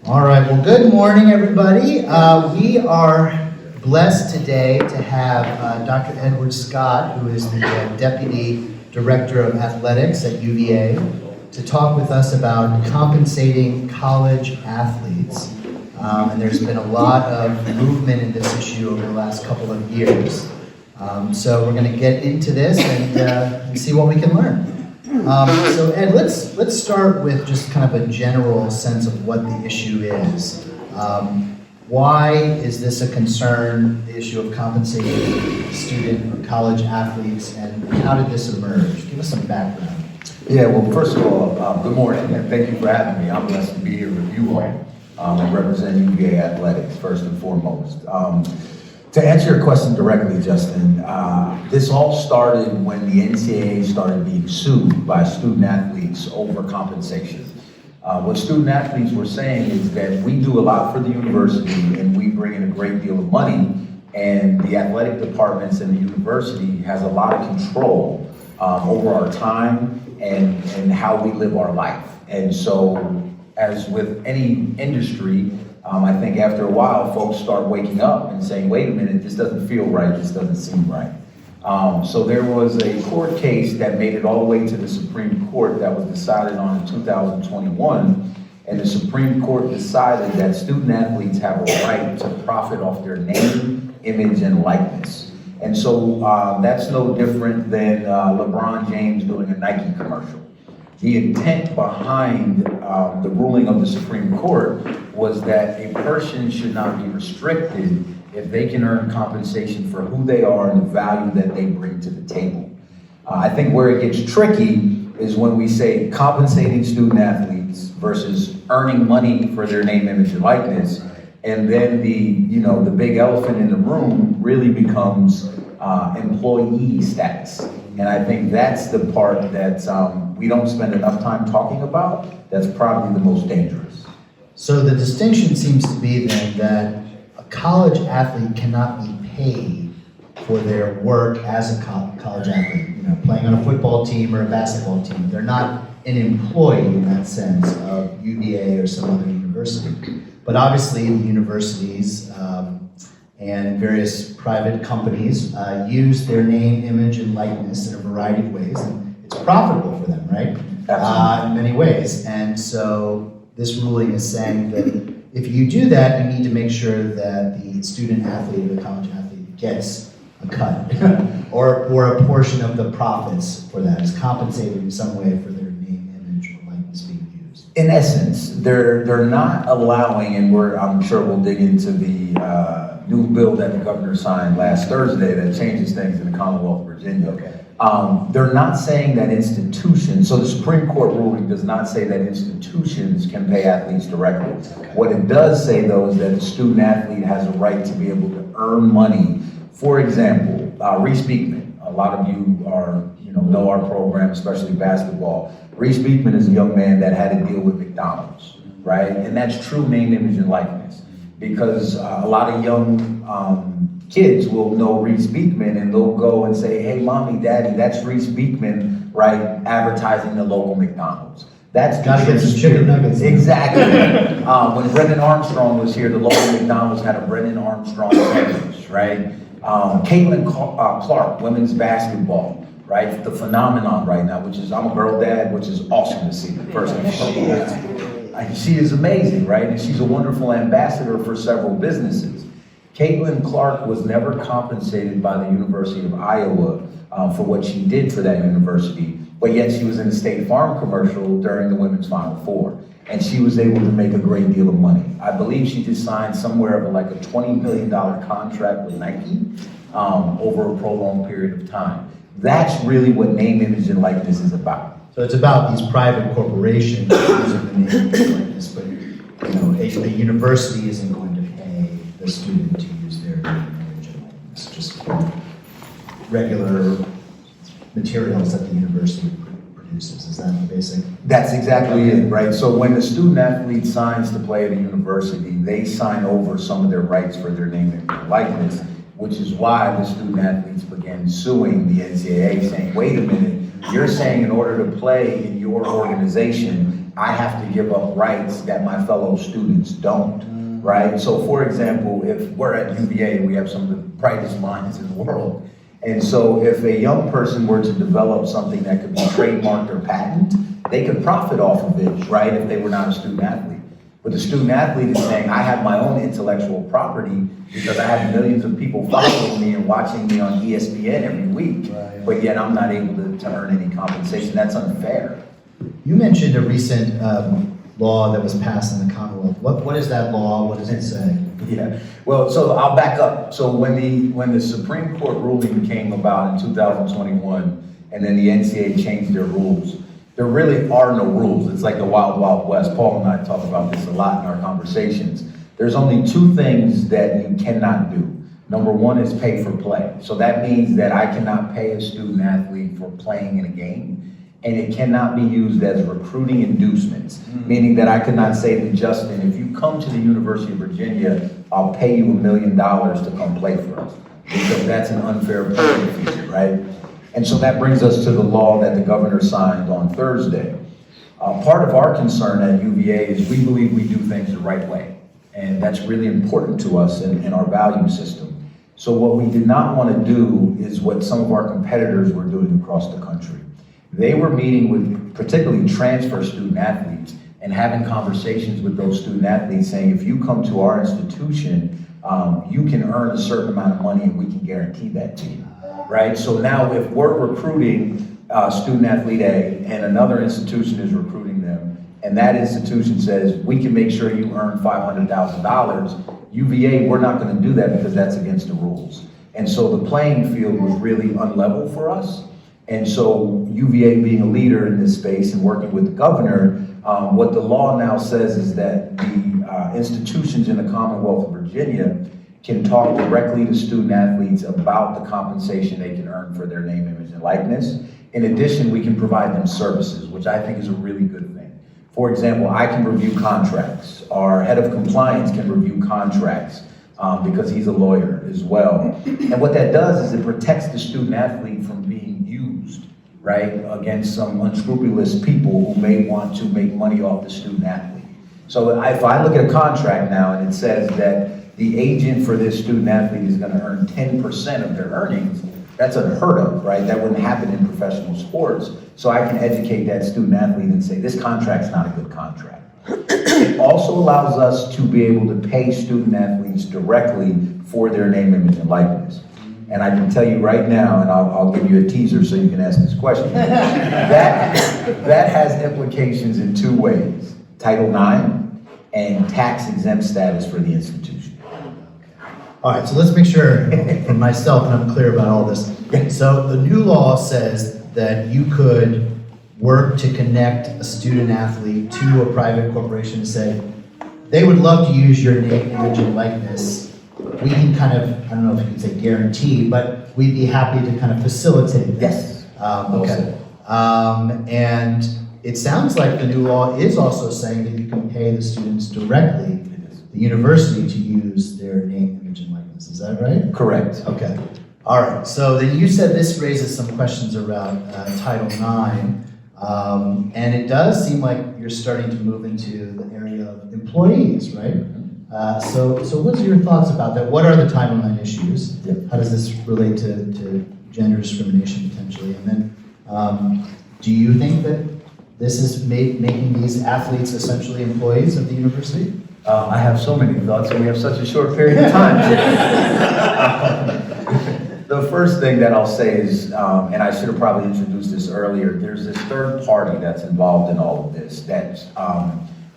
All right, well, good morning, everybody. We are blessed today to have Dr. Edward Scott, who is the Deputy Director of Athletics at UVA, to talk with us about compensating college athletes. And there's been a lot of movement in this issue over the last couple of years. So we're going to get into this and see what we can learn. So Ed, let's start with just kind of a general sense of what the issue is. Why is this a concern, the issue of compensating student or college athletes, and how did this emerge? Give us some background. Yeah, well, first of all, good morning, and thank you for having me. I'm blessed to be here with you all and represent UVA Athletics, first and foremost. To answer your question directly, Justin, this all started when the NCAA started being sued by student athletes over compensation. What student athletes were saying is that we do a lot for the university and we bring in a great deal of money, and the athletic departments in the university has a lot of control over our time and how we live our life. And so, as with any industry, I think after a while, folks start waking up and saying, wait a minute, this doesn't feel right, this doesn't seem right. So there was a court case that made it all the way to the Supreme Court that was decided on in 2021, and the Supreme Court decided that student athletes have a right to profit off their name, image, and likeness. And so that's no different than LeBron James doing a Nike commercial. The intent behind the ruling of the Supreme Court was that a person should not be restricted if they can earn compensation for who they are and the value that they bring to the table. I think where it gets tricky is when we say compensating student athletes versus earning money for their name, image, and likeness, and then the big elephant in the room really becomes employee status. And I think that's the part that we don't spend enough time talking about. That's probably the most dangerous. So the distinction seems to be then that a college athlete cannot be paid for their work as a college athlete, playing on a football team or a basketball team. They're not an employee in that sense of UVA or some other university. But obviously the universities and various private companies use their name, image, and likeness in a variety of ways. And it's profitable for them, right? In many ways. And so this ruling is saying that if you do that, you need to make sure that the student athlete or the college athlete gets a cut or a portion of the profits for that, is compensated in some way for their name, image, or likeness being used. In essence, they're not allowing, and I'm sure we'll dig into the new bill that the governor signed last Thursday that changes things in the Commonwealth of Virginia. Okay. They're not saying that institutions, so the Supreme Court ruling does not say that institutions can pay athletes directly. Okay. What it does say, though, is that the student athlete has a right to be able to earn money. For example, Reese Beekman, a lot of you know our program, especially basketball. Reese Beekman is a young man that had to deal with McDonald's, right? And that's true name, image, and likeness. Because a lot of young kids will know Reese Beekman and they'll go and say, hey, mommy, daddy, that's Reese Beekman, right, advertising the local McDonald's. That's gotta get some chicken nuggets. Exactly. When Brendan Armstrong was here, the local McDonald's had a Brendan Armstrong sandwich, right? Caitlin Clark, women's basketball, right? The phenomenon right now, which is, I'm a girl dad, which is awesome to see personally. She is amazing, right? And she's a wonderful ambassador for several businesses. Caitlin Clark was never compensated by the University of Iowa for what she did for that university, but yet she was in a State Farm commercial during the Women's Final Four, and she was able to make a great deal of money. I believe she just signed somewhere of like a $20 million contract with Nike over a prolonged period of time. That's really what name, image, and likeness is about. So it's about these private corporations using the name, image, and likeness, but a university isn't going to pay the student to use their name, image, and likeness. Just regular materials that the university produces. Is that the basic? That's exactly it, right? So when the student athlete signs to play at a university, they sign over some of their rights for their name and likeness, which is why the student athletes began suing the NCAA, saying, wait a minute, you're saying in order to play in your organization, I have to give up rights that my fellow students don't, right? So for example, if we're at UVA, we have some of the brightest minds in the world. And so if a young person were to develop something that could be trademarked or patent, they could profit off of it, right, if they were not a student athlete. But the student athlete is saying, I have my own intellectual property because I have millions of people following me and watching me on ESPN every week, Right. But yet I'm not able to earn any compensation. That's unfair. You mentioned a recent law that was passed in the Commonwealth. What is that law? What does it say? Yeah, well, so I'll back up. So when the Supreme Court ruling came about in 2021, and then the NCAA changed their rules, there really are no rules. It's like the wild, wild west. Paul and I talk about this a lot in our conversations. There's only two things that you cannot do. Number one is pay for play. So that means that I cannot pay a student athlete for playing in a game, and it cannot be used as recruiting inducements, meaning that I could not say to Justin, if you come to the University of Virginia, I'll pay you $1 million to come play for us, because that's an unfair play feature, right? And so that brings us to the law that the governor signed on Thursday. Part of our concern at UVA is we believe we do things the right way, and that's really important to us in our value system. So what we did not want to do is what some of our competitors were doing across the country. They were meeting with particularly transfer student athletes and having conversations with those student athletes saying, if you come to our institution, you can earn a certain amount of money and we can guarantee that to you, right? So now if we're recruiting student athlete A and another institution is recruiting them, and that institution says, we can make sure you earn $500,000, UVA, we're not going to do that because that's against the rules. And so the playing field was really unlevel for us. And so UVA being a leader in this space and working with the governor, what the law now says is that the institutions in the Commonwealth of Virginia can talk directly to student athletes about the compensation they can earn for their name, image, and likeness. In addition, we can provide them services, which I think is a really good thing. For example, I can review contracts. Our head of compliance can review contracts because he's a lawyer as well. And what that does is it protects the student athlete from being used, right, against some unscrupulous people who may want to make money off the student athlete. So if I look at a contract now and it says that the agent for this student athlete is going to earn 10% of their earnings, that's unheard of, right? That wouldn't happen in professional sports. So I can educate that student athlete and say, this contract's not a good contract. It also allows us to be able to pay student athletes directly for their name, image, and likeness. And I can tell you right now, and I'll give you a teaser so you can ask this question, that has implications in two ways: Title IX and tax exempt status for the institution. All right, so let's make sure for myself and I'm clear about all this. So the new law says that you could work to connect a student athlete to a private corporation and say, they would love to use your name, image, and likeness. We can kind of, I don't know if you can say guarantee, but we'd be happy to kind of facilitate this. Yes. Okay. And it sounds like the new law is also saying that you can pay the students directly, the university, to use their name, image, and likeness. Is that right? Correct. Okay. All right. So then you said this raises some questions around Title IX. And it does seem like you're starting to move into the area of employees, right? So what's your thoughts about that? What are the Title IX issues? How does this relate to gender discrimination potentially? And then do you think that this is making these athletes essentially employees of the university? I have so many thoughts, and we have such a short period of time. The first thing that I'll say is, and I should have probably introduced this earlier, there's this third party that's involved in all of this that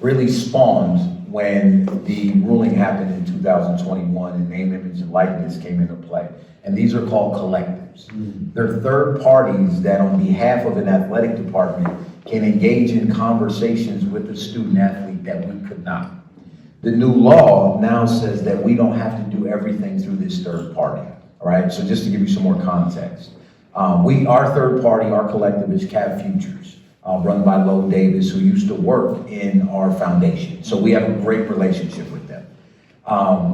really spawned when the ruling happened in 2021 and name, image, and likeness came into play. And these are called collectives. They're third parties that on behalf of an athletic department can engage in conversations with the student athlete that we could not. The new law now says that we don't have to do everything through this third party. All right, so just to give you some more context. Our third party, our collective is Cav Futures, run by Lo Davis, who used to work in our foundation. So we have a great relationship with them.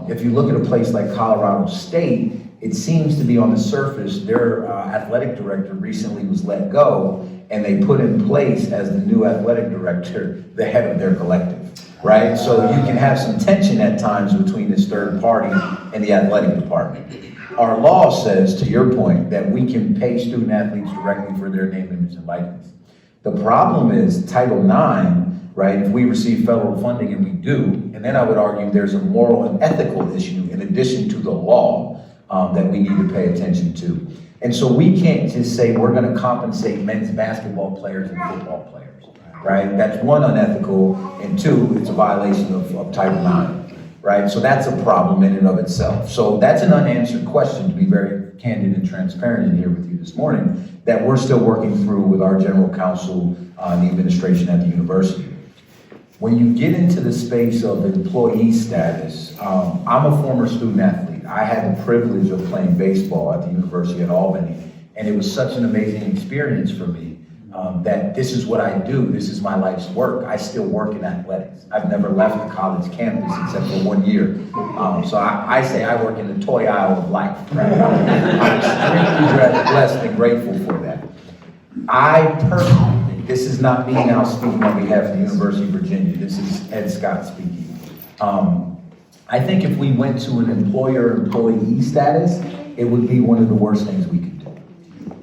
If you look at a place like Colorado State, it seems to be on the surface, their athletic director recently was let go, and they put in place as the new athletic director, the head of their collective, right? So you can have some tension at times between this third party and the athletic department. Our law says, to your point, that we can pay student athletes directly for their name, image, and likeness. The problem is Title IX, right? If we receive federal funding, and we do, and then I would argue there's a moral and ethical issue in addition to the law that we need to pay attention to. And so we can't just say we're going to compensate men's basketball players and football players, right? That's one, unethical, and two, it's a violation of Title IX, right? So that's a problem in and of itself. So that's an unanswered question, to be very candid and transparent in here with you this morning, that we're still working through with our general counsel and the administration at the university. When you get into the space of employee status, I'm a former student athlete. I had the privilege of playing baseball at the University at Albany, and it was such an amazing experience for me that this is what I do. This is my life's work. I still work in athletics. I've never left the college campus except for 1 year. So I say I work in the toy aisle of life. Right? I'm extremely blessed and grateful for that. I personally, this is not me now speaking on behalf of the University of Virginia. This is Ed Scott speaking. I think if we went to an employer-employee status, it would be one of the worst things we could do.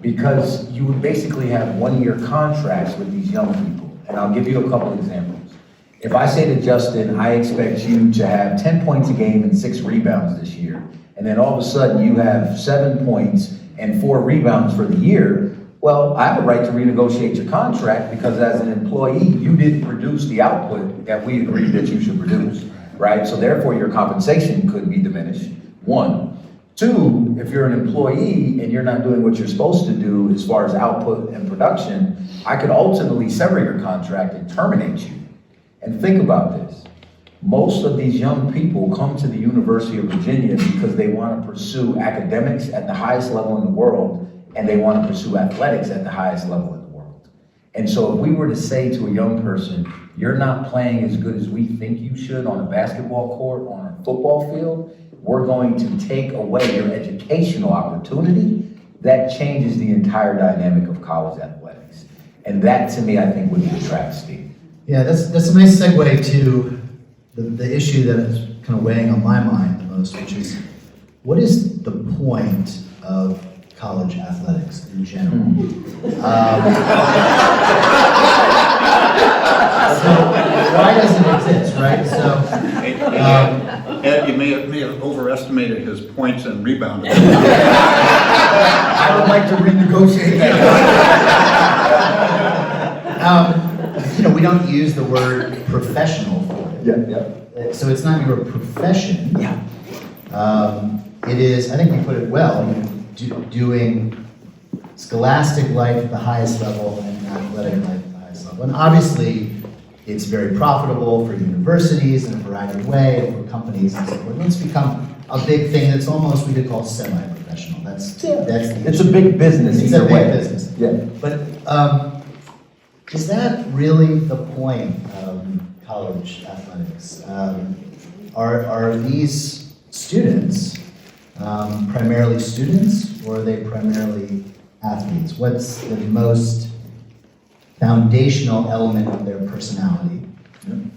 Because you would basically have 1-year contracts with these young people. And I'll give you a couple examples. If I say to Justin, I expect you to have 10 points a game and 6 rebounds this year, and then all of a sudden you have 7 points and 4 rebounds for the year, well, I have a right to renegotiate your contract because as an employee, you didn't produce the output that we agreed that you should produce, right? So therefore your compensation could be diminished, 1. 2, if you're an employee and you're not doing what you're supposed to do as far as output and production, I could ultimately sever your contract and terminate you. And think about this. Most of these young people come to the University of Virginia because they want to pursue academics at the highest level in the world, and they want to pursue athletics at the highest level in the world. And so if we were to say to a young person, you're not playing as good as we think you should on a basketball court, on a football field, we're going to take away your educational opportunity, that changes the entire dynamic of college athletics. And that, to me, I think would be a travesty. Yeah, that's a nice segue to the issue that is kind of weighing on my mind the most, which is, what is the point of college athletics in general? So why does it exist, right? So Ed, you may have overestimated his points and rebounding. I would like to renegotiate that. We don't use the word professional for it. Yeah. So it's not your profession. Yeah. It is, I think you put it well, doing scholastic life at the highest level and athletic life at the highest level. And obviously, it's very profitable for universities in a variety of ways, for companies and so forth. It's become a big thing that's almost, we could call semi-professional. That's the It's a big business. It's a either big way. business. Yeah. But is that really the point of college athletics? Are these students primarily students, or are they primarily athletes? What's the most foundational element of their personality?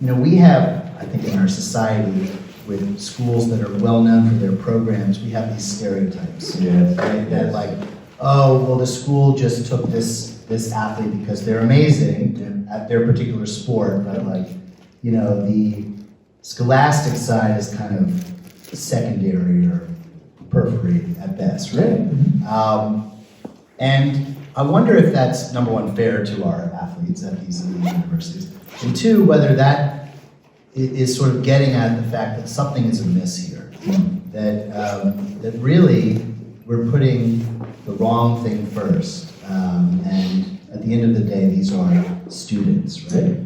We have, I think, in our society, with schools that are well known for their programs, we have these stereotypes. Yes. Right? That like, oh, well, the school just took this athlete because they're amazing at their particular sport, but like, the scholastic side is kind of secondary or periphery at best, right? And I wonder if that's, number one, fair to our athletes at these universities, and two, whether that is sort of getting at the fact that something is amiss here, that really we're putting the wrong thing first, and at the end of the day, these are students, right?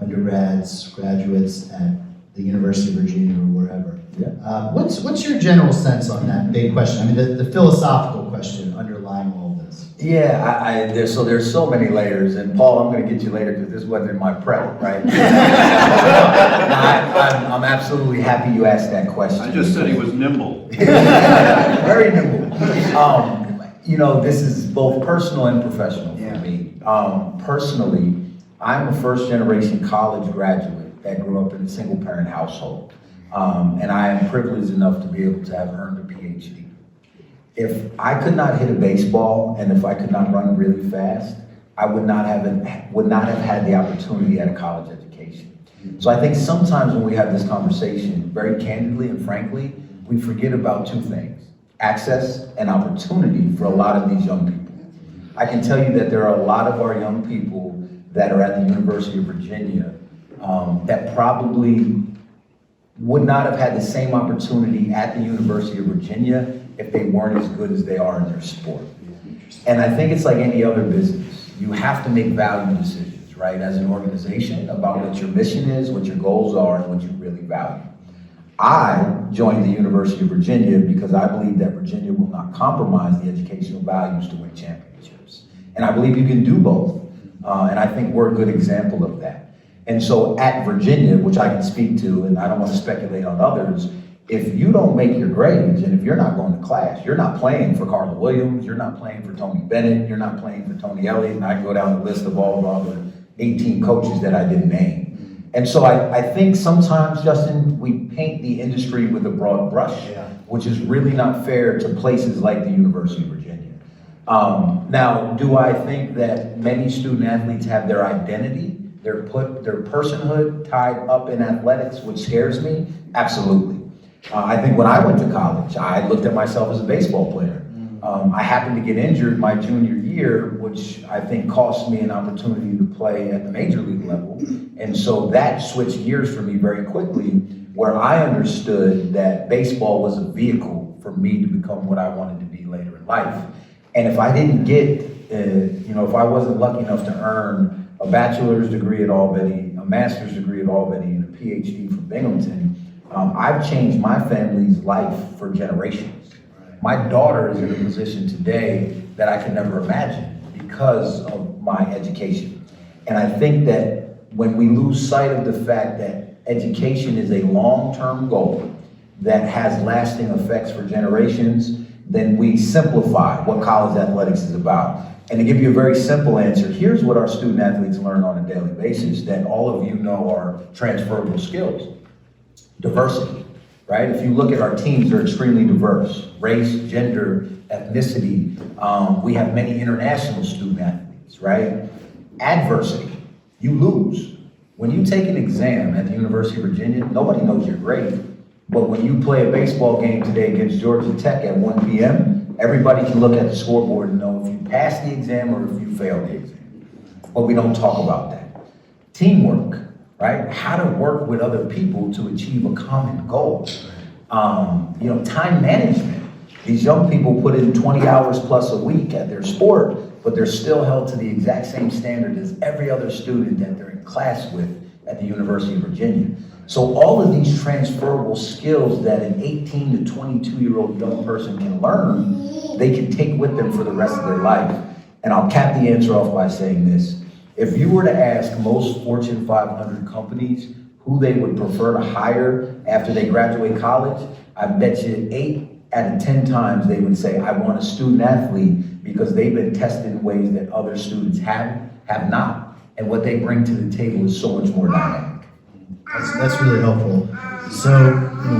Undergrads, graduates at the University of Virginia or wherever. Yeah. What's your general sense on that big question? I mean, the philosophical question underlying all of this. Yeah, there's so many layers, and Paul, I'm going to get you later because this wasn't in my prep, right? I'm absolutely happy you asked that question. I just said he was nimble. Very nimble. This is both personal and professional for me. Personally, I'm a first generation college graduate that grew up in a single parent household. And I am privileged enough to be able to have earned a PhD. If I could not hit a baseball and if I could not run really fast, I would not have had the opportunity at a college education. So I think sometimes when we have this conversation, very candidly and frankly, we forget about two things: access and opportunity for a lot of these young people. I can tell you that there are a lot of our young people that are at the University of Virginia that probably would not have had the same opportunity at the University of Virginia if they weren't as good as they are in their sport. And I think it's like any other business. You have to make value decisions, right, as an organization about what your mission is, what your goals are, and what you really value. I joined the University of Virginia because I believe that Virginia will not compromise the educational values to win championships. And I believe you can do both. And I think we're a good example of that. And so at Virginia, which I can speak to, and I don't want to speculate on others, if you don't make your grades and if you're not going to class, you're not playing for Carla Williams, you're not playing for Tony Bennett, you're not playing for Tony Elliott, and I can go down the list of all the other 18 coaches that I didn't name. And so I think sometimes, Justin, we paint the industry with a broad brush, which is really not fair to places like the University of Virginia. Now, do I think that many student athletes have their identity, their personhood tied up in athletics, which scares me? Absolutely. I think when I went to college, I looked at myself as a baseball player. I happened to get injured my junior year, which I think cost me an opportunity to play at the major league level. And so that switched gears for me very quickly, where I understood that baseball was a vehicle for me to become what I wanted to be later in life. And if I didn't get, if I wasn't lucky enough to earn a bachelor's degree at Albany, a master's degree at Albany, and a PhD from Binghamton, I've changed my family's life for generations. My daughter is in a position today that I can never imagine because of my education. And I think that when we lose sight of the fact that education is a long-term goal that has lasting effects for generations, then we simplify what college athletics is about. And to give you a very simple answer, here's what our student athletes learn on a daily basis that all of you know are transferable skills. Diversity, right? If you look at our teams, they're extremely diverse. Race, gender, ethnicity. We have many international student athletes, right? Adversity, you lose. When you take an exam at the University of Virginia, nobody knows your grade. But when you play a baseball game today against Georgia Tech at 1 p.m., everybody can look at the scoreboard and know if you passed the exam or if you failed the exam. But we don't talk about that. Teamwork, right? How to work with other people to achieve a common goal. Time management. These young people put in 20 hours plus a week at their sport, but they're still held to the exact same standard as every other student that they're in class with at the University of Virginia. So all of these transferable skills that an 18 to 22-year-old young person can learn, they can take with them for the rest of their life. And I'll cap the answer off by saying this. If you were to ask most Fortune 500 companies who they would prefer to hire after they graduate college, I bet you 8 out of 10 times they would say, I want a student athlete because they've been tested in ways that other students have not. And what they bring to the table is so much more dynamic. That's really helpful. So,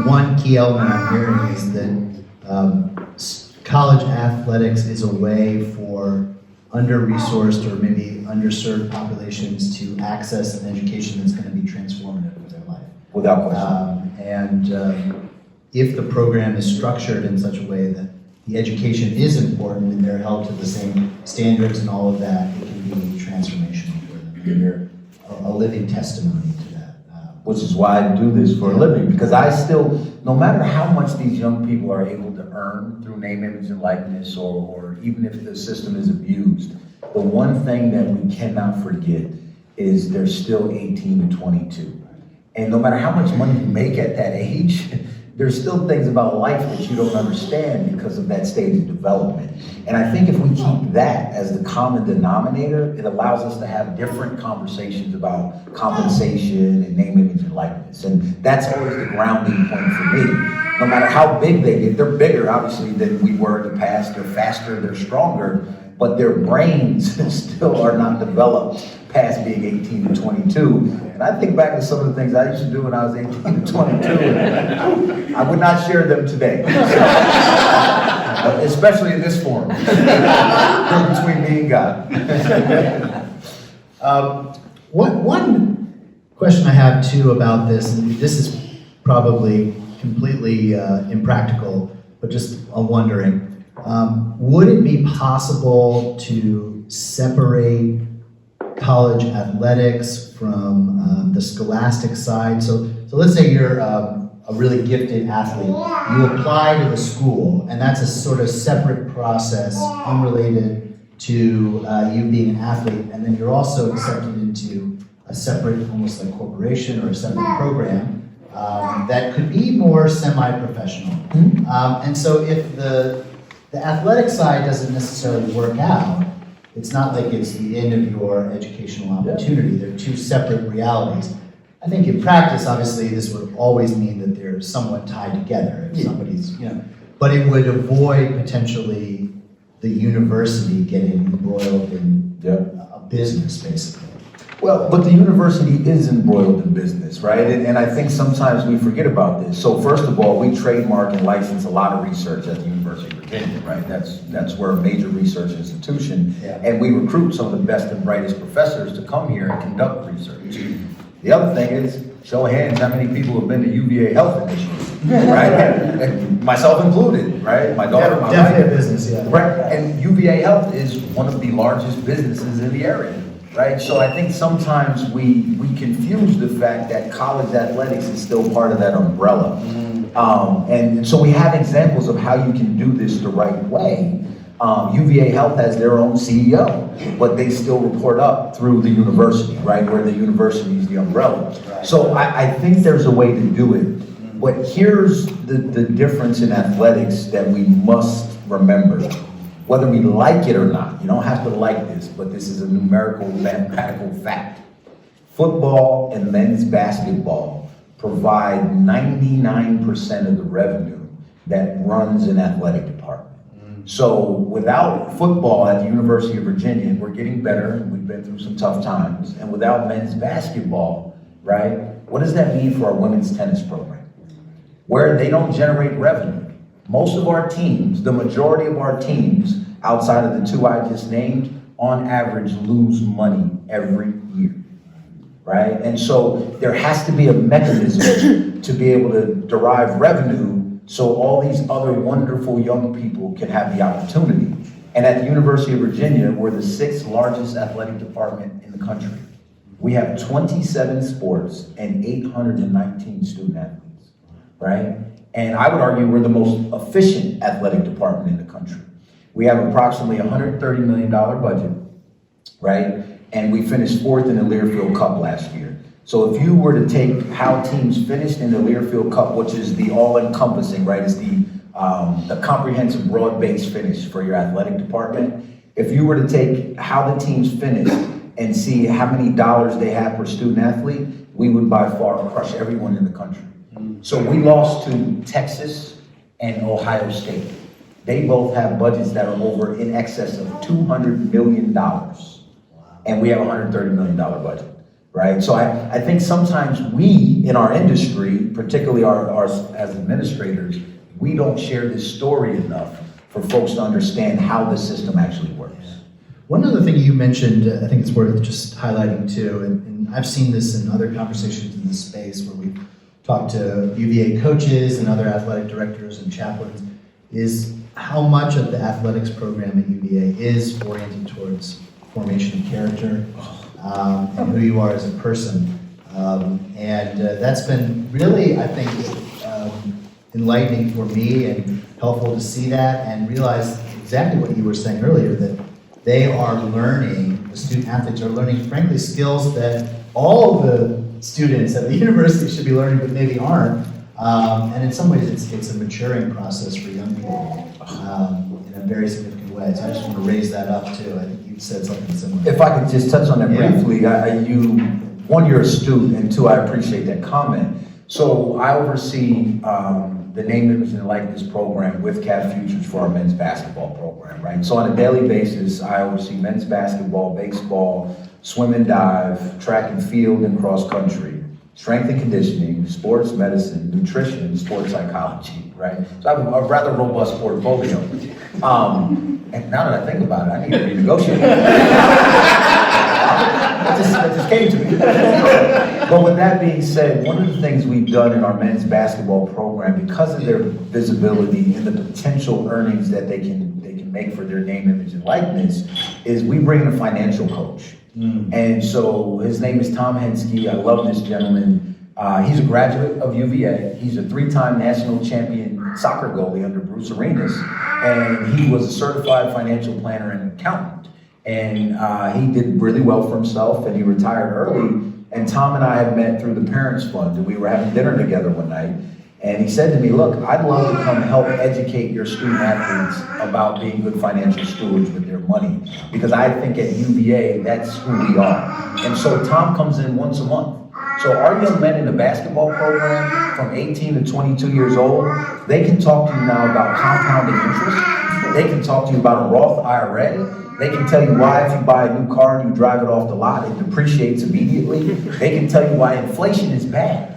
one key element I'm hearing is that college athletics is a way for under-resourced or maybe underserved populations to access an education that's going to be transformative for their life. Without question. If the program is structured in such a way that the education is important and they're held to the same standards and all of that, it can be transformational for them. And they're a living testimony to that. Which is why I do this for a living, because I still, no matter how much these young people are able to earn through name, image, and likeness, or even if the system is abused, the one thing that we cannot forget is they're still 18 to 22. And no matter how much money you make at that age, there's still things about life that you don't understand because of that stage of development. And I think if we keep that as the common denominator, it allows us to have different conversations about compensation and name, image, and likeness. And that's always the grounding point for me. No matter how big they get, they're bigger, obviously, than we were in the past. They're faster, they're stronger. but their brains still are not developed past being 18 to 22. And I think back to some of the things I used to do when I was 18 to 22, and I would not share them today. Especially in this forum, between me and God. One question I have too about this, and this is probably completely impractical, but just I'm wondering, would it be possible to separate college athletics from the scholastic side? So let's say you're a really gifted athlete. You apply to the school, and that's a sort of separate process, unrelated to you being an athlete, and then you're also accepted into a separate, almost like corporation or a separate program that could be more semi-professional. And so if the athletic side doesn't necessarily work out, it's not like it's the end of your educational opportunity. They're two separate realities. I think in practice, obviously, this would always mean that they're somewhat tied together. If somebody's, but it would avoid potentially the university getting embroiled in a business, basically. Well, but the university is embroiled in business, right? And I think sometimes we forget about this. So first of all, we trademark and license a lot of research at the University of Virginia, right? That's we're a major research institution, and we recruit some of the best and brightest professors to come here and conduct research. The other thing is, show of hands, how many people have been to UVA Health initially, right? And myself included, right? My daughter, my definitely wife. a business, Right, and UVA Health is one of the largest businesses in the area. Right, so I think sometimes we confuse the fact that college athletics is still part of that umbrella. And so we have examples of how you can do this the right way. UVA Health has their own CEO, but they still report up through the university, right, where the university is the umbrella. So I think there's a way to do it, but here's the difference in athletics that we must remember. Whether we like it or not, you don't have to like this, but this is a numerical, mathematical fact. Football and men's basketball provide 99% of the revenue that runs an athletic department. So without football at the University of Virginia, we're getting better, we've been through some tough times, and without men's basketball, right, what does that mean for our women's tennis program? Where they don't generate revenue. Most of our teams, the majority of our teams, outside of the two I just named, on average lose money every year, right? And so there has to be a mechanism to be able to derive revenue so all these other wonderful young people can have the opportunity. And at the University of Virginia, we're the 6th largest athletic department in the country. We have 27 sports and 819 student athletes, right? And I would argue we're the most efficient athletic department in the country. We have approximately $130 million budget, right? And we finished 4th in the Learfield Cup last year. So if you were to take how teams finished in the Learfield Cup, which is the all-encompassing, right? It's the comprehensive broad-based finish for your athletic department. If you were to take how the teams finished and see how many dollars they have per student athlete, we would by far crush everyone in the country. So we lost to Texas and Ohio State. They both have budgets that are over in excess of $200 million. And we have a $130 million budget, right? So I think sometimes we in our industry, particularly our as administrators, we don't share this story enough for folks to understand how the system actually works. One other thing you mentioned, I think it's worth just highlighting too, and I've seen this in other conversations in this space where we've talked to UVA coaches and other athletic directors and chaplains, is how much of the athletics program at UVA is oriented towards formation of character and who you are as a person. And that's been really, I think, enlightening for me and helpful to see that and realize exactly what you were saying earlier, that they are learning, the student athletes are learning, frankly, skills that all the students at the university should be learning, but maybe aren't. And in some ways, it's a maturing process for young people in a very significant way. So I just want to raise that up too. I think you said something similar. If I could just touch on that briefly, one, you're astute, and two, I appreciate that comment. So I oversee the name, image, and likeness program with Cav Futures for our men's basketball program, right? So on a daily basis, I oversee men's basketball, baseball, swim and dive, track and field, and cross country, strength and conditioning, sports medicine, nutrition, sports psychology, right? So I have a rather robust portfolio. And now that I think about it, I need to renegotiate. That just came to me. But with that being said, one of the things we've done in our men's basketball program, because of their visibility and the potential earnings that they can make for their name, image, and likeness, is we bring in a financial coach. And so his name is Tom Hensky. I love this gentleman. He's a graduate of UVA. He's a 3-time national champion soccer goalie under Bruce Arenas. And he was a certified financial planner and accountant. And he did really well for himself, and he retired early. And Tom and I had met through the Parents Fund, and we were having dinner together one night. And he said to me, look, I'd love to come help educate your student athletes about being good financial stewards with their money. Because I think at UVA, that's who we are. And so Tom comes in once a month. So our young men in the basketball program from 18 to 22 years old, they can talk to you now about compounding interest. They can talk to you about a Roth IRA. They can tell you why if you buy a new car and you drive it off the lot, it depreciates immediately. They can tell you why inflation is bad.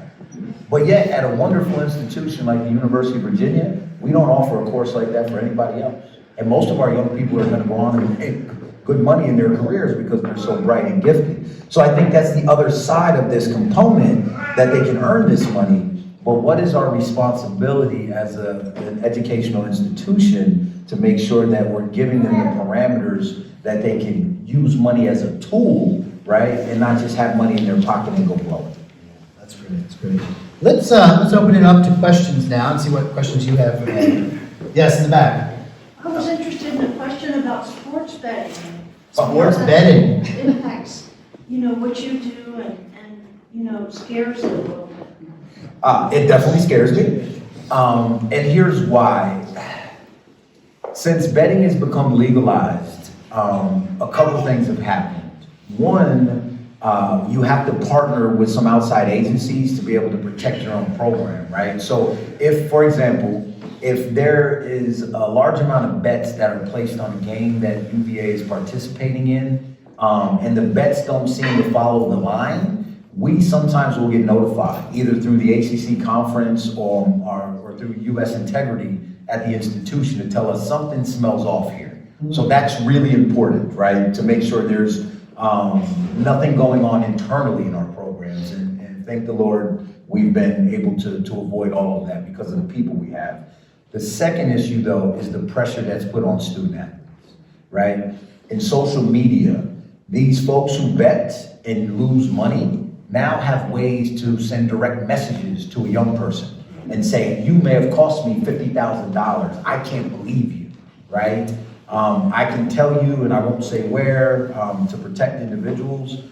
But yet, at a wonderful institution like the University of Virginia, we don't offer a course like that for anybody else. And most of our young people are going to go on and make good money in their careers because they're so bright and gifted. So I think that's the other side of this component, that they can earn this money. But what is our responsibility as an educational institution to make sure that we're giving them the parameters that they can use money as a tool, right? And not just have money in their pocket and go blow it. That's great, that's great. Let's open it up to questions now and see what questions you have for Ed. Yes, in the back. I was interested in a question about sports betting. Sports betting. Impacts, what you do and scares you a little bit. It definitely scares me. And here's why. Since betting has become legalized, a couple things have happened. One, you have to partner with some outside agencies to be able to protect your own program, right? So if, for example, if there is a large amount of bets that are placed on a game that UVA is participating in, and the bets don't seem to follow the line, we sometimes will get notified, either through the ACC conference or through US Integrity at the institution, to tell us something smells off here. So that's really important, right? To make sure there's nothing going on internally in our programs. And thank the Lord, we've been able to avoid all of that because of the people we have. The second issue, though, is the pressure that's put on student athletes, right? In social media, these folks who bet and lose money now have ways to send direct messages to a young person and say, you may have cost me $50,000. I can't believe you, right? I can tell you, and I won't say where, to protect individuals.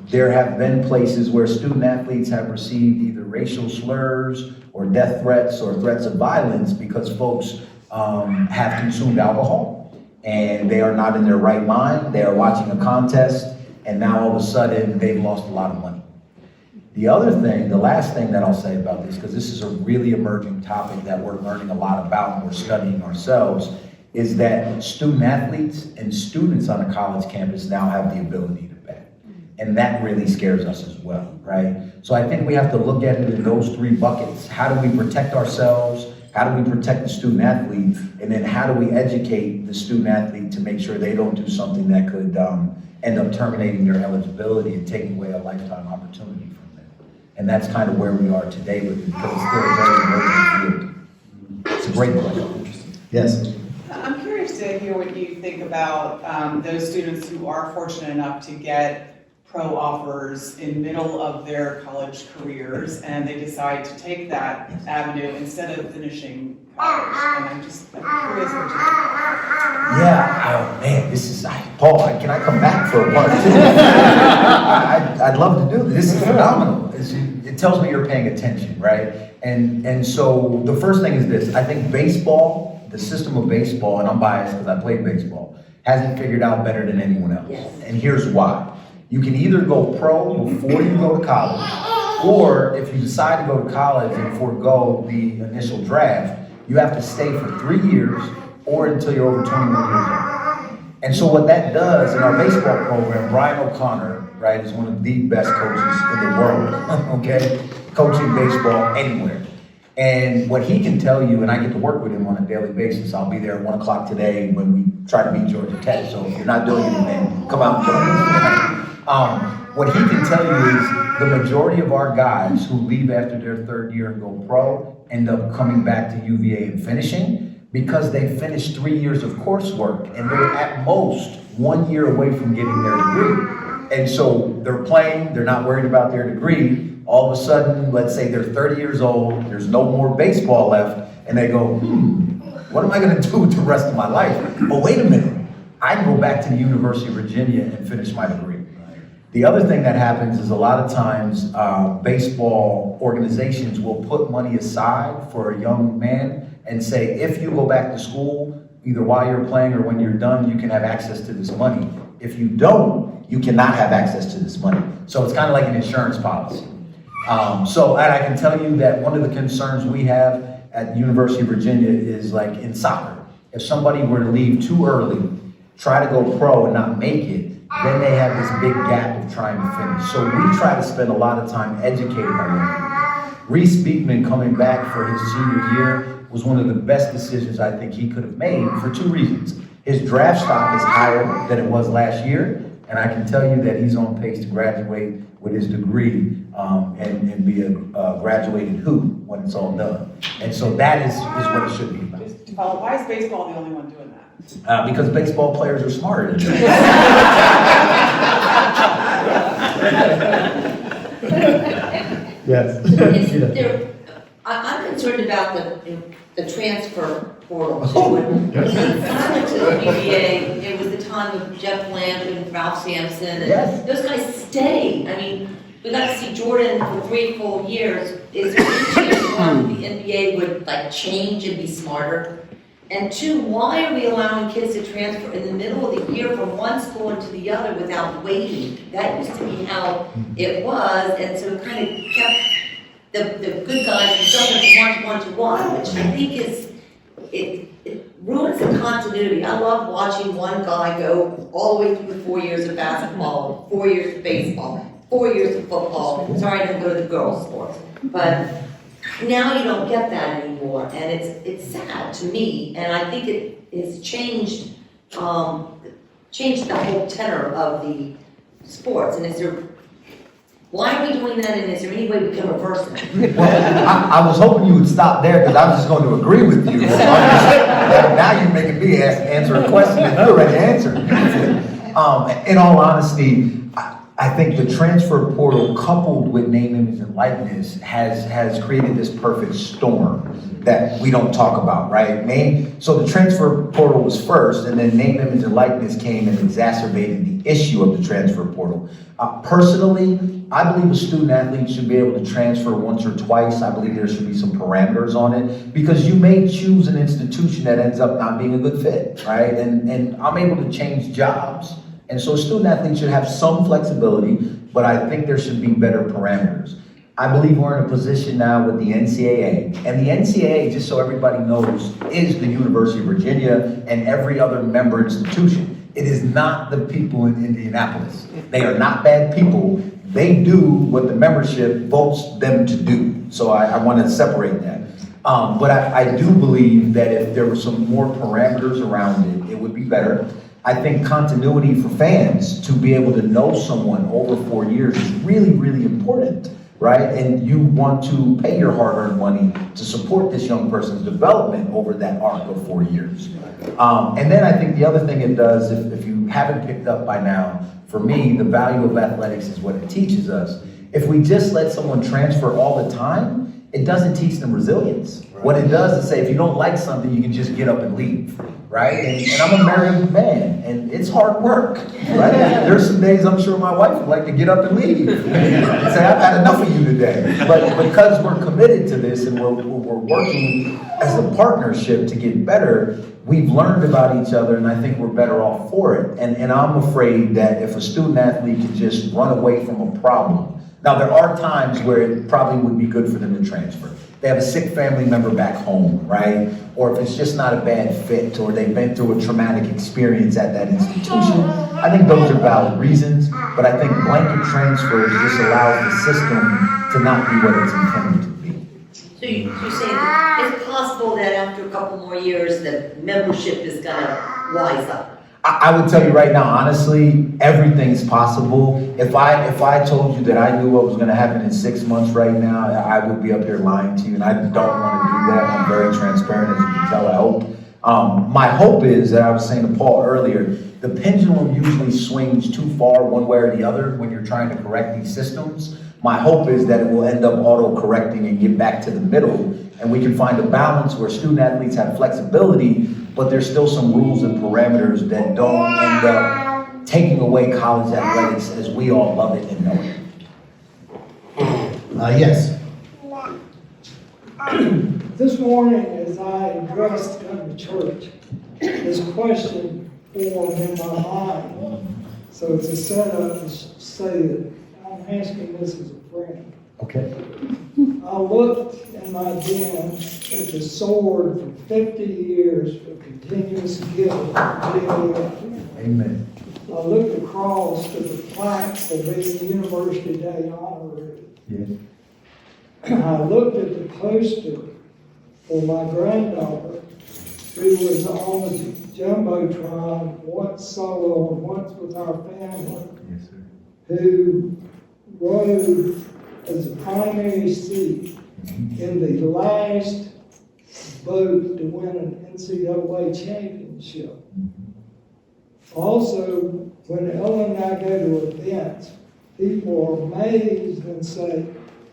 There have been places where student athletes have received either racial slurs or death threats or threats of violence because folks have consumed alcohol and they are not in their right mind. They are watching a contest, and now all of a sudden they've lost a lot of money. The other thing, the last thing that I'll say about this, because this is a really emerging topic that we're learning a lot about and we're studying ourselves, is that student athletes and students on a college campus now have the ability to bet. And that really scares us as well, right? So I think we have to look at it in those three buckets. How do we protect ourselves? How do we protect the student athlete? And then how do we educate the student athlete to make sure they don't do something that could end up terminating their eligibility and taking away a lifetime opportunity from them? And that's kind of where we are today with it, because it's still a very emerging field. It's a great question. Yes. I'm curious to hear what you think about those students who are fortunate enough to get pro offers in middle of their college careers, and they decide to take that avenue instead of finishing college. And I'm curious what you think. Yeah, oh man, this is, Paul, can I come back for a part two? I'd love to do this. This is phenomenal. It tells me you're paying attention, right? And so the first thing is this. I think baseball, the system of baseball, and I'm biased because I played baseball, hasn't figured out better than anyone else. Yes. And here's why. You can either go pro before you go to college, Or if you decide to go to college and forego the initial draft, you have to stay for 3 years or until you're over 21 years old. And so what that does in our baseball program, Brian O'Connor, right, is one of the best coaches in the world, okay? Coaching baseball anywhere. And what he can tell you, and I get to work with him on a daily basis, I'll be there at 1 o'clock today when we try to beat Georgia Tech, so if you're not doing anything, come out and join us. What he can tell you is the majority of our guys who leave after their 3rd year and go pro end up coming back to UVA and finishing because they finished 3 years of coursework and they're at most 1 year away from getting their degree. And so they're playing, they're not worried about their degree. All of a sudden, let's say they're 30 years old, there's no more baseball left, and they go, what am I gonna do with the rest of my life? Oh, wait a minute, I can go back to the University of Virginia and finish my degree. The other thing that happens is a lot of times baseball organizations will put money aside for a young man and say, if you go back to school, either while you're playing or when you're done, you can have access to this money. If you don't, you cannot have access to this money. So it's kind of like an insurance policy. And I can tell you that one of the concerns we have at the University of Virginia is like in soccer. If somebody were to leave too early, try to go pro and not make it, then they have this big gap of trying to finish. So we try to spend a lot of time educating our young people. Reese Beekman coming back for his senior year was one of the best decisions I think he could have made for 2 reasons. His draft stock is higher than it was last year, and I can tell you that he's on pace to graduate with his degree and be a graduated hoop when it's all done. And so that is what it should be about. Just to follow, why is baseball the only one doing that? Because baseball players are smarter than you. Yes. I'm concerned about the transfer portal. When I went to the UVA, it was the time of Jeff Lamb, Ralph Sampson, and Yes. those guys stayed. I mean, we got to see Jordan for 3 full years. Is there any chance the NBA would like change and be smarter? And 2, why are we allowing kids to transfer in the middle of the year from one school into the other without waiting? That used to be how it was, and so it kind of kept the good guys from jumping from 1 to 1, which I think it ruins the continuity. I love watching one guy go all the way through the 4 years of basketball, 4 years of baseball, 4 years of football. Sorry, I didn't go to the girls' sports, but now you don't get that anymore, and it's sad to me, and I think it has changed the whole tenor of the sports. And why are we doing that, and is there any way we can reverse it? Well, I was hoping you would stop there because I was just going to agree with you. Now you're making me answer a question that you already answered. In all honesty, I think the transfer portal coupled with name, image, and likeness has created this perfect storm that we don't talk about, right? So the transfer portal was first, and then name, image, and likeness came and exacerbated the issue of the transfer portal. Personally, I believe a student athlete should be able to transfer once or twice. I believe there should be some parameters on it because you may choose an institution that ends up not being a good fit, right? And I'm able to change jobs. And so student athletes should have some flexibility, but I think there should be better parameters. I believe we're in a position now with the NCAA, and the NCAA, just so everybody knows, is the University of Virginia and every other member institution. It is not the people in Indianapolis. They are not bad people. They do what the membership votes them to do. So I want to separate that. But I do believe that if there were some more parameters around it, it would be better. I think continuity for fans to be able to know someone over 4 years is really, really important, right? And you want to pay your hard-earned money to support this young person's development over that arc of 4 years. And then I think the other thing it does, if you haven't picked up by now, for me, the value of athletics is what it teaches us. If we just let someone transfer all the time, it doesn't teach them resilience. Right. What it does is say, if you don't like something, you can just get up and leave, right? And I'm a married man, and it's hard work, right? There's some days I'm sure my wife would like to get up and leave and say, I've had enough of you today. But because we're committed to this and we're working as a partnership to get better, we've learned about each other, and I think we're better off for it. And I'm afraid that if a student athlete can just run away from a problem, Now, there are times where it probably would be good for them to transfer. They have a sick family member back home, right? Or if it's just not a bad fit, or they've been through a traumatic experience at that institution. I think those are valid reasons, but I think blanket transfers just allows the system to not be what it's intended to be. So you're saying that it's possible that after a couple more years, the membership is gonna wise up? I would tell you right now, honestly, everything's possible. If I told you that I knew what was gonna happen in 6 months right now, I would be up here lying to you, and I don't wanna do that. I'm very transparent, as you can tell, I hope. My hope is, that I was saying to Paul earlier, the pendulum usually swings too far one way or the other when you're trying to correct these systems. My hope is that it will end up auto-correcting and get back to the middle, and we can find a balance where student athletes have flexibility, but there's still some rules and parameters that don't end up taking away college athletics as we all love it and know it. Yes. This morning, as I addressed the church, this question formed in my mind. So it's a setup to say that I'm asking this as a friend. Okay. I looked in my den at the sword for 50 years for continuous giving. Amen. I looked across to the plaques of being University Day honorary. Yes. I looked at the poster for my granddaughter, who was on the Jumbotron, once solo and once with our family, Yes, sir. who rode as a primary seat in the last boat to win an NCAA championship. Also, when Ellen and I go to events, people are amazed and say,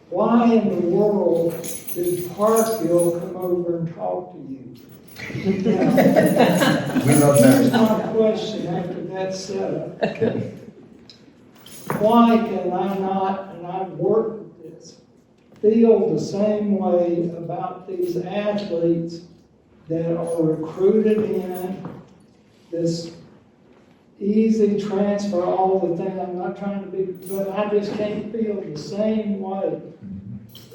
why in the world did Parkville come over and talk to you? We love Here's that. my question after that setup. Okay. Why can I not, and I've worked with this, feel the same way about these athletes that are recruited in this easy transfer, all the things, I'm not trying to be, but I just can't feel the same way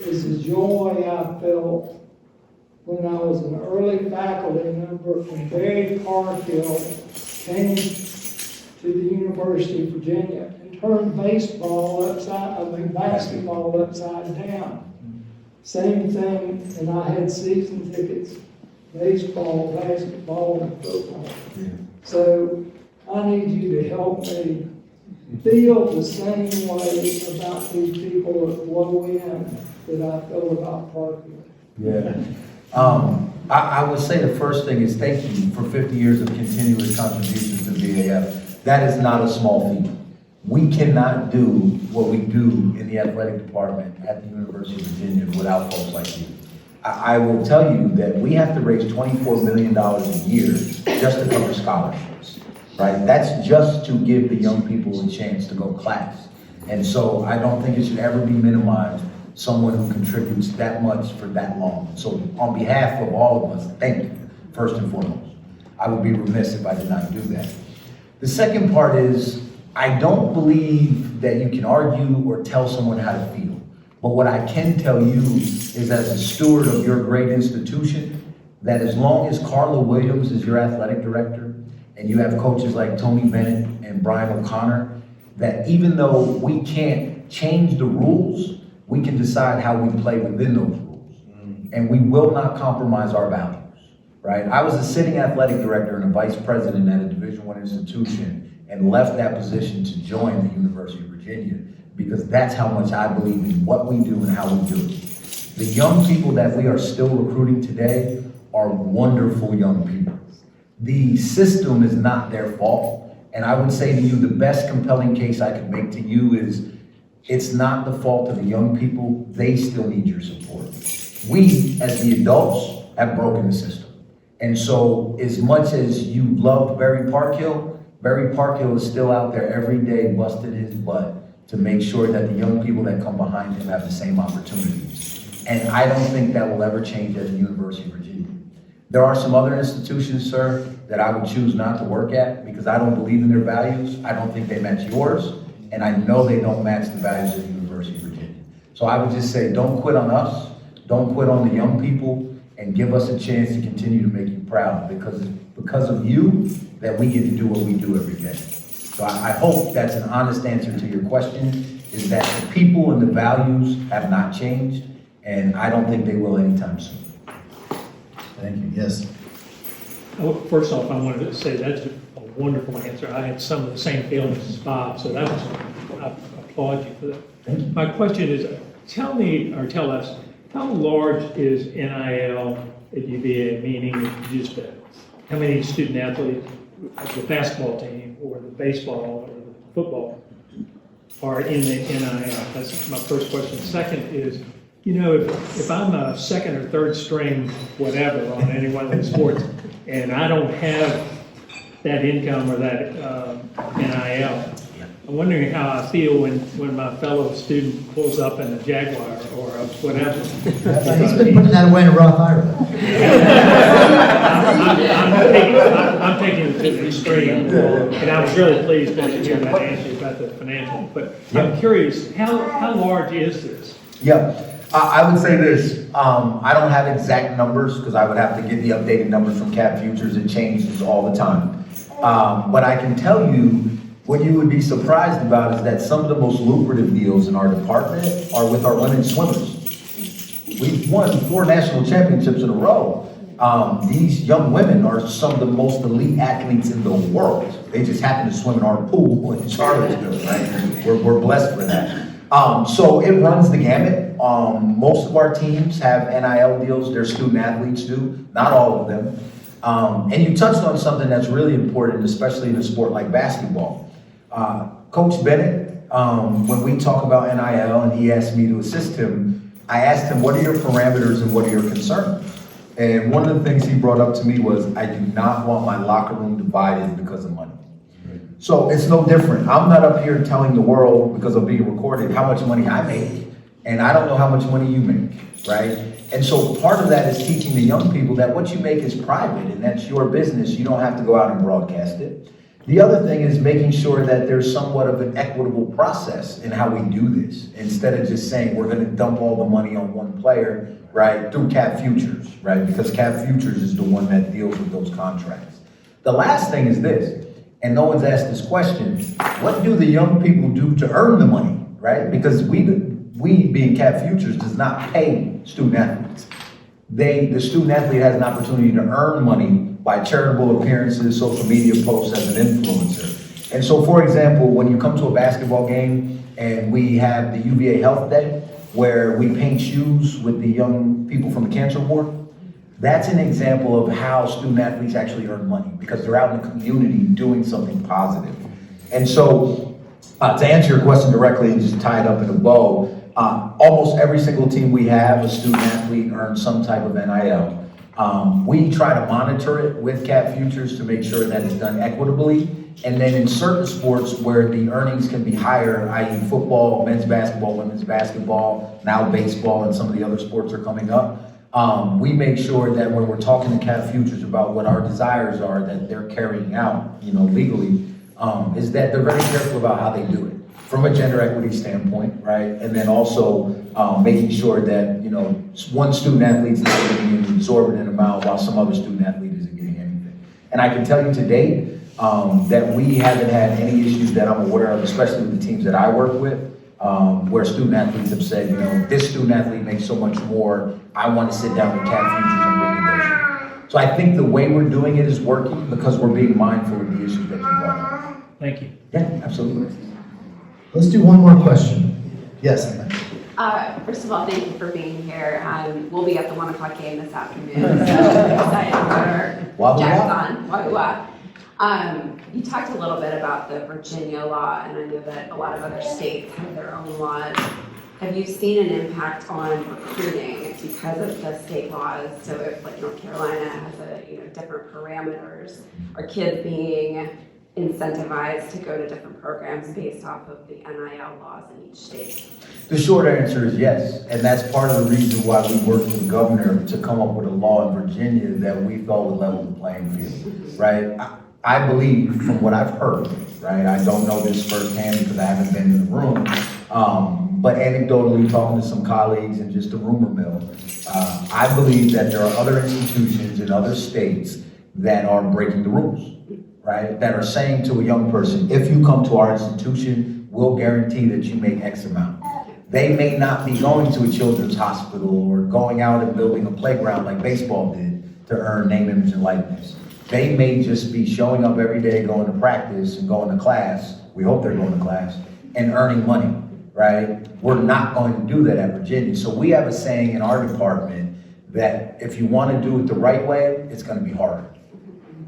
as the joy I felt when I was an early faculty member from Berry Parkhill, came to the University of Virginia and turned basketball upside down. Same thing, and I had season tickets, baseball, basketball, and football. So I need you to help me feel the same way about these people at low end that I feel about Parkville. Yeah. I would say the first thing is thank you for 50 years of continuous contributions to VAF. That is not a small feat. We cannot do what we do in the athletic department at the University of Virginia without folks like you. I will tell you that we have to raise $24 million a year just to cover scholarships, right? That's just to give the young people a chance to go class. And so I don't think it should ever be minimized, someone who contributes that much for that long. So on behalf of all of us, thank you, first and foremost. I would be remiss if I did not do that. The second part is, I don't believe that you can argue or tell someone how to feel. But what I can tell you is, as a steward of your great institution, that as long as Carla Williams is your athletic director, and you have coaches like Tony Bennett and Brian O'Connor, that even though we can't change the rules, we can decide how we play within those rules. And we will not compromise our values, right? I was a sitting athletic director and a vice president at a Division I institution and left that position to join the University of Virginia because that's how much I believe in what we do and how we do it. The young people that we are still recruiting today are wonderful young people. The system is not their fault. And I would say to you, the best compelling case I could make to you is, it's not the fault of the young people. They still need your support. We, as the adults, have broken the system. And so as much as you loved Berry Parkhill is still out there every day busting his butt to make sure that the young people that come behind him have the same opportunities. And I don't think that will ever change at the University of Virginia. There are some other institutions, sir, that I would choose not to work at because I don't believe in their values. I don't think they match yours. and I know they don't match the values of the University of Virginia. So I would just say, don't quit on us, don't quit on the young people, and give us a chance to continue to make you proud, because it's because of you that we get to do what we do every day. So I hope that's an honest answer to your question, is that the people and the values have not changed, and I don't think they will anytime soon. Thank you, yes. First off, I wanted to say that's a wonderful answer. I had some of the same feelings as Bob, so that was, I applaud you for that. Thank you. My question is, tell me, or tell us, how large is NIL at UVA, meaning just how many student athletes, the basketball team, or the baseball, or the football, are in the NIL? That's my first question. Second is, you know, if I'm a second or third string, whatever, on any one of the sports, and I don't have that income or that NIL, I'm wondering how I feel when my fellow student pulls up in a Jaguar or a whatever. He's been putting that away in a Roth IRA. I'm taking it to the extreme, and I was really pleased to hear that answer about the financial. But I'm curious, how large is this? Yeah, I would say this, I don't have exact numbers because I would have to get the updated numbers from Cav Futures. It changes all the time. But I can tell you, what you would be surprised about is that some of the most lucrative deals in our department are with our women swimmers. We've won 4 national championships in a row. These young women are some of the most elite athletes in the world. They just happen to swim in our pool in Charlottesville, right? We're blessed for that. So it runs the gamut. Most of our teams have NIL deals, their student athletes do, not all of them. And you touched on something that's really important, especially in a sport like basketball. Coach Bennett, when we talk about NIL and he asked me to assist him, I asked him, what are your parameters and what are your concerns? And one of the things he brought up to me was, I do not want my locker room divided because of money. So it's no different. I'm not up here telling the world, because I'm being recorded, how much money I make, and I don't know how much money you make, right? And so part of that is teaching the young people that what you make is private and that's your business. You don't have to go out and broadcast it. The other thing is making sure that there's somewhat of an equitable process in how we do this, instead of just saying we're going to dump all the money on one player, right, through Cav Futures, right, because Cav Futures is the one that deals with those contracts. The last thing is this, and no one's asked this question, what do the young people do to earn the money, right? Because we being Cav Futures does not pay student athletes. The student athlete has an opportunity to earn money by charitable appearances, social media posts as an influencer. And so, for example, when you come to a basketball game and we have the UVA Health Day, where we paint shoes with the young people from the cancer ward, that's an example of how student athletes actually earn money, because they're out in the community doing something positive. And so, to answer your question directly and just tie it up in a bow, almost every single team we have, a student athlete earns some type of NIL. We try to monitor it with Cav Futures to make sure that it's done equitably. And then in certain sports where the earnings can be higher, i.e. football, men's basketball, women's basketball, now baseball, and some of the other sports are coming up, we make sure that when we're talking to Cav Futures about what our desires are that they're carrying out, legally, is that they're very careful about how they do it from a gender equity standpoint, right? And then also making sure that, one student athlete's not getting an exorbitant amount while some other student athlete isn't getting anything. And I can tell you to date that we haven't had any issues that I'm aware of, especially with the teams that I work with, where student athletes have said, this student athlete makes so much more, I want to sit down with Cav Futures and renegotiate. So I think the way we're doing it is working because we're being mindful of the issues that you brought up. Thank you. Yeah, absolutely. Let's do one more question. Yes, Emma. First of all, thank you for being here. We'll be at the 1 o'clock game this afternoon, so excited to put our jacks on. Wahoo-wah. You talked a little bit about the Virginia law, and I know that a lot of other states have their own laws. Have you seen an impact on recruiting because of the state laws? So if like North Carolina has different parameters, are kids being incentivized to go to different programs based off of the NIL laws in each state? The short answer is yes, and that's part of the reason why we worked with the governor to come up with a law in Virginia that we thought would level the playing field, right? I believe, from what I've heard, right? I don't know this firsthand because I haven't been in the room. But anecdotally, talking to some colleagues and just a rumor mill, I believe that there are other institutions in other states that are breaking the rules, right? That are saying to a young person, if you come to our institution, we'll guarantee that you make X amount. They may not be going to a children's hospital or going out and building a playground like baseball did to earn name, image, and likeness. They may just be showing up every day, going to practice and going to class. We hope they're going to class and earning money, right? We're not going to do that at Virginia. So we have a saying in our department that if you want to do it the right way, it's going to be hard,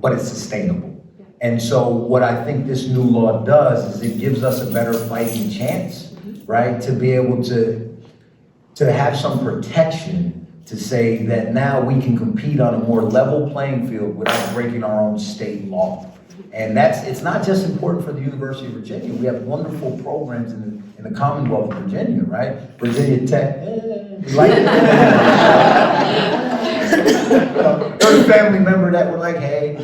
but it's sustainable. And so what I think this new law does is it gives us a better fighting chance, right? To be able to have some protection to say that now we can compete on a more level playing field without breaking our own state law. And it's not just important for the University of Virginia. We have wonderful programs in the Commonwealth of Virginia, right? Virginia Tech, we like it. There's a family member that were like, hey,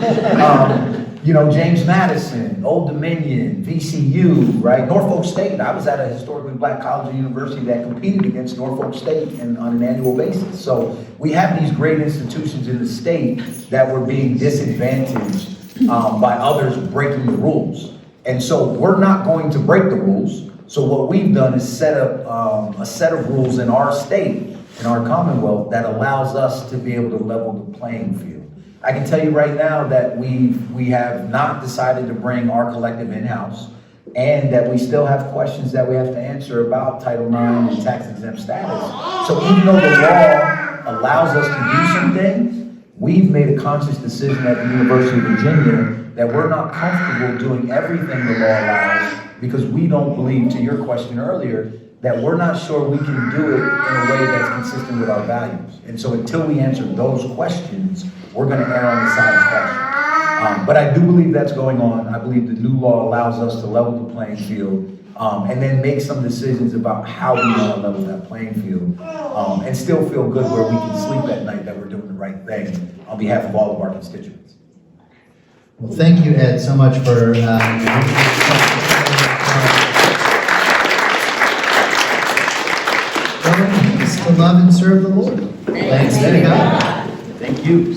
James Madison, Old Dominion, VCU, right? Norfolk State. I was at a historically black college or university that competed against Norfolk State on an annual basis. So we have these great institutions in the state that were being disadvantaged by others breaking the rules. And so we're not going to break the rules. So what we've done is set up a set of rules in our state, in our Commonwealth, that allows us to be able to level the playing field. I can tell you right now that we have not decided to bring our collective in-house, and that we still have questions that we have to answer about Title IX and tax exempt status. So even though the law allows us to do some things, we've made a conscious decision at the University of Virginia that we're not comfortable doing everything the law allows, because we don't believe, to your question earlier, that we're not sure we can do it in a way that's consistent with our values. And so until we answer those questions, we're going to err on the side of caution. But I do believe that's going on. I believe the new law allows us to level the playing field and then make some decisions about how we want to level that playing field and still feel good where we can sleep at night that we're doing the right thing on behalf of all of our constituents. Well, thank you, Ed, so much for to love and serve the Lord. Thanks be to God. Thank you.